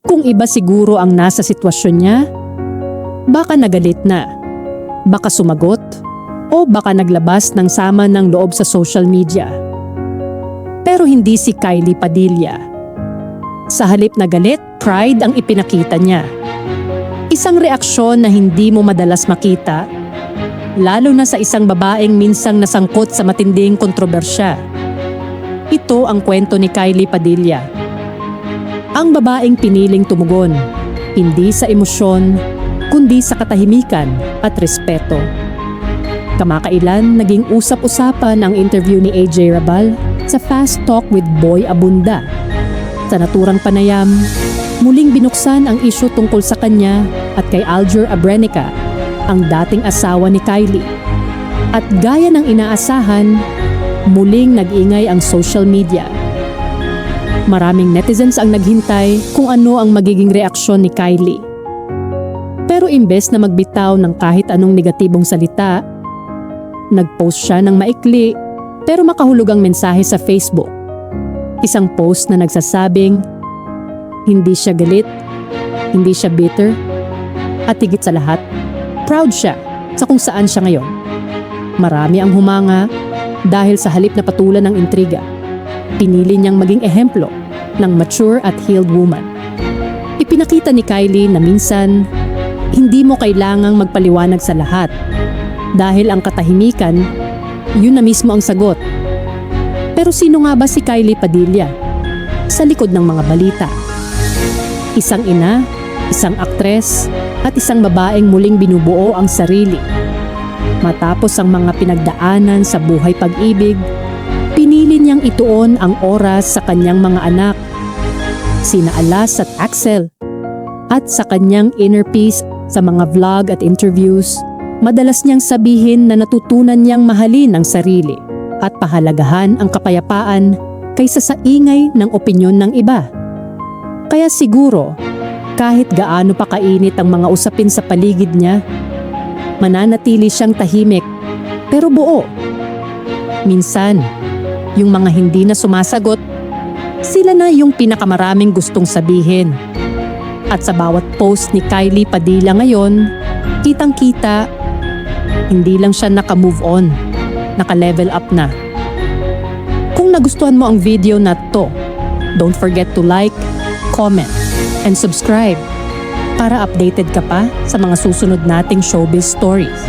Kung iba siguro ang nasa sitwasyon niya, baka nagalit na, baka sumagot, o baka naglabas ng sama ng loob sa social media. Pero hindi si Kylie Padilla. Sa halip na galit, pride ang ipinakita niya. Isang reaksyon na hindi mo madalas makita, lalo na sa isang babaeng minsang nasangkot sa matinding kontrobersya. Ito ang kwento ni Kylie Padilla. Ang babaeng piniling tumugon, hindi sa emosyon, kundi sa katahimikan at respeto. Kamakailan naging usap-usapan ang interview ni AJ Rabal sa Fast Talk with Boy Abunda. Sa naturang panayam, muling binuksan ang isyu tungkol sa kanya at kay Aljur Abrenica, ang dating asawa ni Kylie. At gaya ng inaasahan, muling nag-ingay ang social media. Maraming netizens ang naghintay kung ano ang magiging reaksyon ni Kylie. Pero imbes na magbitaw ng kahit anong negatibong salita, nag-post siya ng maikli pero makahulugang mensahe sa Facebook. Isang post na nagsasabing, hindi siya galit, hindi siya bitter, at higit sa lahat, proud siya sa kung saan siya ngayon. Marami ang humanga dahil sa halip na patulan ng intriga, pinili niyang maging ehemplo ng mature at healed woman. Ipinakita ni Kylie na minsan, hindi mo kailangang magpaliwanag sa lahat dahil ang katahimikan, yun na mismo ang sagot. Pero sino nga ba si Kylie Padilla sa likod ng mga balita? Isang ina, isang aktres, at isang babaeng muling binubuo ang sarili. Matapos ang mga pinagdaanan sa buhay pag-ibig, pinili niyang ituon ang oras sa kanyang mga anak, sina Alas at Axel, at sa kanyang inner peace. Sa mga vlog at interviews, madalas niyang sabihin na natutunan niyang mahalin ang sarili at pahalagahan ang kapayapaan kaysa sa ingay ng opinyon ng iba. Kaya siguro, kahit gaano pa kainit ang mga usapin sa paligid niya, mananatili siyang tahimik pero buo. Minsan, yung mga hindi na sumasagot, sila na yung pinakamaraming gustong sabihin. At sa bawat post ni Kylie Padilla ngayon, kitang-kita, hindi lang siya naka-move on, naka-level up na. Kung nagustuhan mo ang video na to, don't forget to like, comment, and subscribe para updated ka pa sa mga susunod nating showbiz stories.